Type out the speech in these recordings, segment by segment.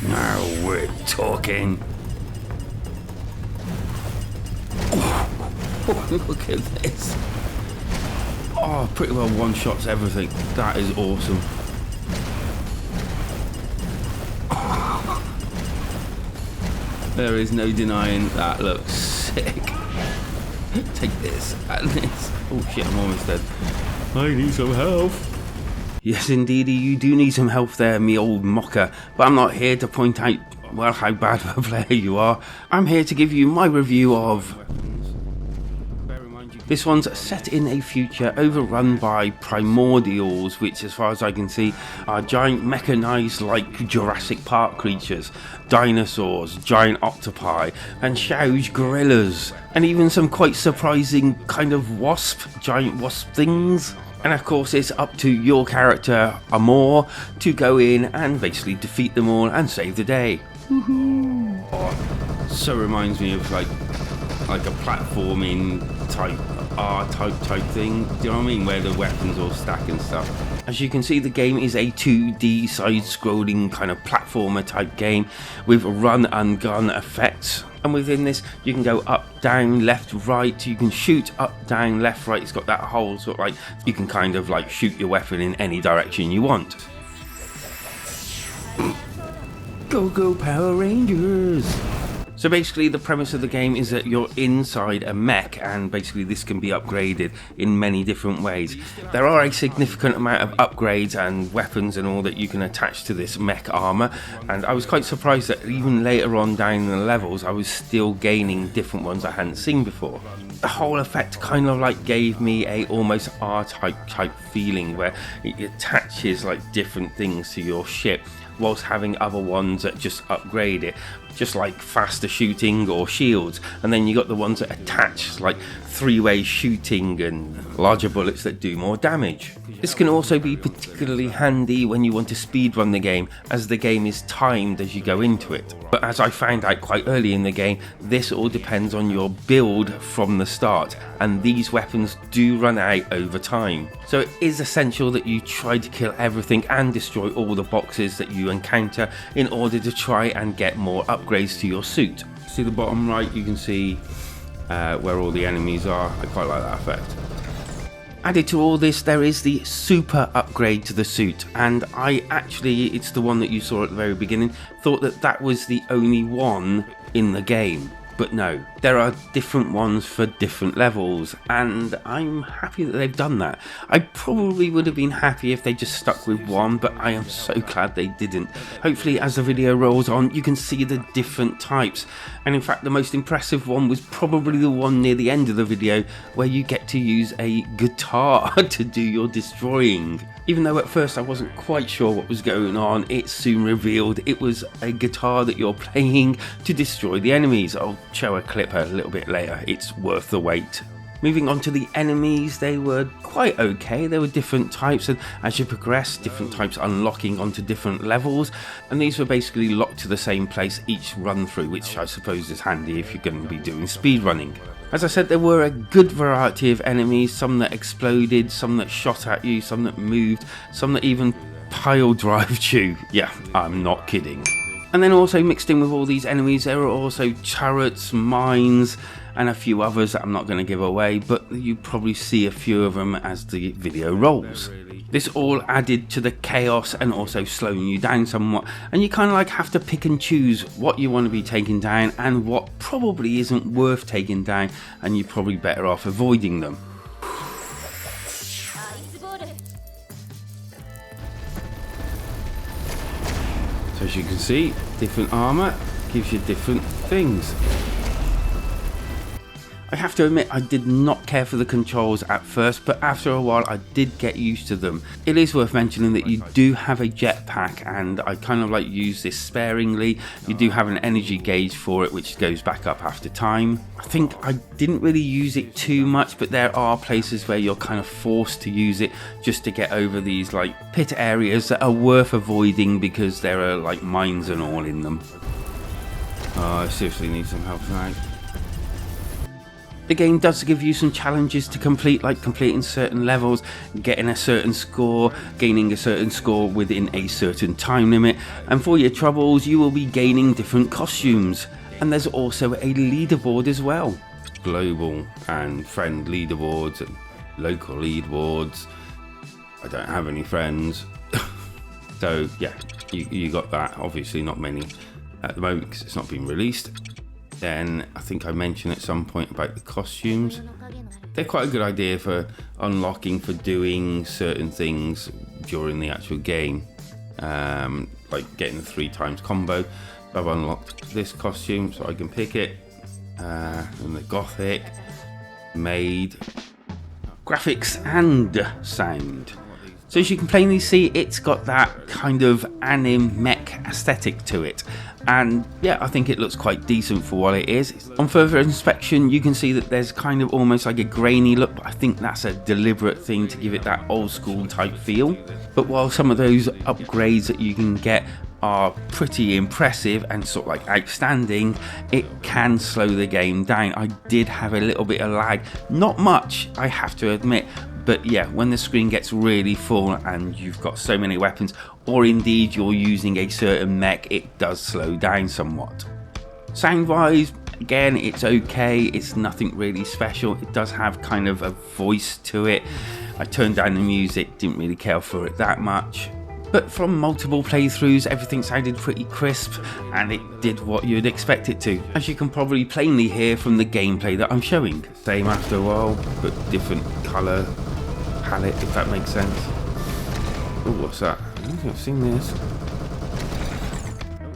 Now we're talking. Oh, look at this. Oh, pretty well one-shots everything. That is awesome. There is no denying that looks sick. Take this and this. Oh shit, I'm almost dead. I need some help. Yes, indeedy, you do need some help there, me old mocker. But I'm not here to point out, well, how bad of a player you are. I'm here to give you my review of... This one's set in a future overrun by primordials, which as far as I can see are giant mechanized like Jurassic Park creatures, dinosaurs, giant octopi and huge gorillas, and even some quite surprising kind of giant wasp things. And of course it's up to your character, Amor, to go in and basically defeat them all and save the day. Woohoo! Oh, so reminds me of like a platforming type R-type thing, do you know what I mean, where the weapons all stack and stuff. As you can see, the game is a 2D side-scrolling kind of platformer type game with run and gun effects, and within this you can go up, down, left, right, you can shoot up, down, left, right. It's got that whole sort of like, you can kind of like shoot your weapon in any direction you want. Go Power Rangers! So basically the premise of the game is that you're inside a mech, and basically this can be upgraded in many different ways. There are a significant amount of upgrades and weapons and all that you can attach to this mech armor, and I was quite surprised that even later on down in the levels I was still gaining different ones I hadn't seen before. The whole effect kind of like gave me a almost R-type feeling where it attaches like different things to your ship, whilst having other ones that just upgrade it, just like faster shooting or shields. And then you got the ones that attach like three-way shooting and larger bullets that do more damage. This can also be particularly handy when you want to speedrun the game, as the game is timed as you go into it. But as I found out quite early in the game, this all depends on your build from the start, and these weapons do run out over time. So it is essential that you try to kill everything and destroy all the boxes that you encounter in order to try and get more upgrades to your suit. See the bottom right, you can see where all the enemies are. I quite like that effect. Added to all this, there is the super upgrade to the suit, and it's the one that you saw at the very beginning, thought that that was the only one in the game. But no, there are different ones for different levels, and I'm happy that they've done that. I probably would have been happy if they just stuck with one, but I am so glad they didn't. Hopefully as the video rolls on you can see the different types, and in fact the most impressive one was probably the one near the end of the video where you get to use a guitar to do your destroying. Even though at first I wasn't quite sure what was going on, it soon revealed it was a guitar that you're playing to destroy the enemies. I'll show a clip a little bit later, it's worth the wait. Moving on to the enemies, they were quite okay. There were different types, and as you progress, different types unlocking onto different levels, and these were basically locked to the same place each run through, which I suppose is handy if you're going to be doing speedrunning. As I said, there were a good variety of enemies, some that exploded, some that shot at you, some that moved, some that even pile drived you. Yeah, I'm not kidding. And then also mixed in with all these enemies, there were also turrets, mines, and a few others that I'm not going to give away, but you probably see a few of them as the video rolls. This all added to the chaos and also slowing you down somewhat, and you kind of like have to pick and choose what you want to be taking down and what probably isn't worth taking down, and you're probably better off avoiding them. So as you can see, different armor gives you different things. I have to admit I did not care for the controls at first, but after a while I did get used to them. It is worth mentioning that you do have a jetpack, and I kind of like use this sparingly. You do have an energy gauge for it which goes back up after time. I think I didn't really use it too much, but there are places where you're kind of forced to use it just to get over these like pit areas that are worth avoiding because there are like mines and all in them. Oh, I seriously need some help tonight. The game does give you some challenges to complete, like completing certain levels, getting a certain score, gaining a certain score within a certain time limit, and for your troubles you will be gaining different costumes. And there's also a leaderboard as well. Global and friend leaderboards and local leaderboards. I don't have any friends. So yeah, you got that. Obviously not many at the moment because it's not been released. Then I think I mentioned at some point about the costumes. They're quite a good idea for unlocking, for doing certain things during the actual game, like getting the 3x combo. I've unlocked this costume so I can pick it, and the gothic, made, graphics and sound. So as you can plainly see, it's got that kind of anime mech aesthetic to it. And yeah, I think it looks quite decent for what it is. On further inspection, you can see that there's kind of almost like a grainy look, but I think that's a deliberate thing to give it that old school type feel. But while some of those upgrades that you can get are pretty impressive and sort of like outstanding, it can slow the game down. I did have a little bit of lag, not much, I have to admit. But yeah, when the screen gets really full and you've got so many weapons, or indeed you're using a certain mech, it does slow down somewhat. Sound wise, again, it's okay, it's nothing really special. It does have kind of a voice to it. I turned down the music, didn't really care for it that much. But from multiple playthroughs, everything sounded pretty crisp and it did what you'd expect it to, as you can probably plainly hear from the gameplay that I'm showing. Same after a while, but different colour palette, if that makes sense. Oh, what's that? I don't think I've seen this.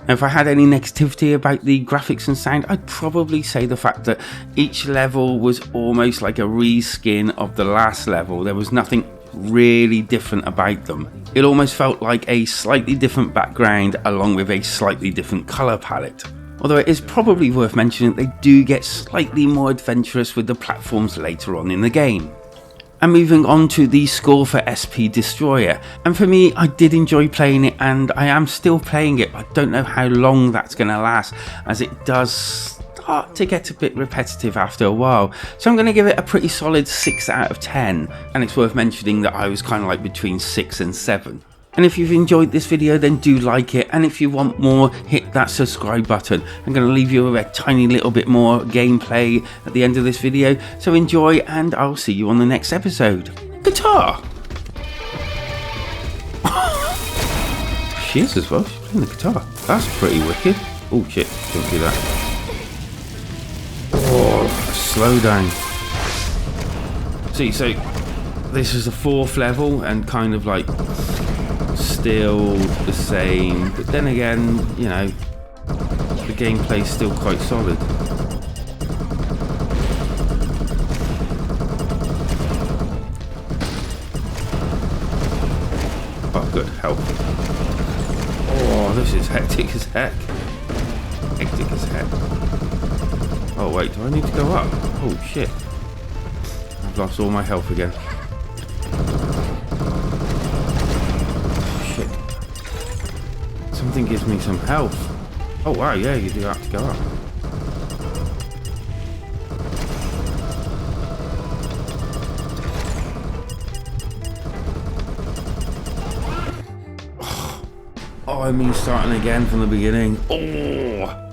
If I had any negativity about the graphics and sound, I'd probably say the fact that each level was almost like a reskin of the last level. There was nothing really different about them. It almost felt like a slightly different background along with a slightly different colour palette. Although it is probably worth mentioning they do get slightly more adventurous with the platforms later on in the game. And moving on to the score for Prysm Destroyer, and for me, I did enjoy playing it and I am still playing it. I don't know how long that's going to last, as it does start to get a bit repetitive after a while. So I'm going to give it a pretty solid 6 out of 10, and it's worth mentioning that I was kind of like between 6 and 7. And if you've enjoyed this video, then do like it, and if you want more, hit that subscribe button. I'm going to leave you with a tiny little bit more gameplay at the end of this video, so enjoy, and I'll see you on the next episode. Guitar! She is as well, she's playing the guitar. That's pretty wicked. Oh shit, don't do that. Oh, slow down. See, so this is the 4th level, and kind of like still the same, but then again, you know, the gameplay's still quite solid. Oh, good, help. Oh, this is hectic as heck. Hectic as heck. Oh wait, do I need to go up? Oh shit. I've lost all my health again. Something gives me some health. Oh wow, yeah, you do have to go up. Oh, I mean starting again from the beginning. Oh!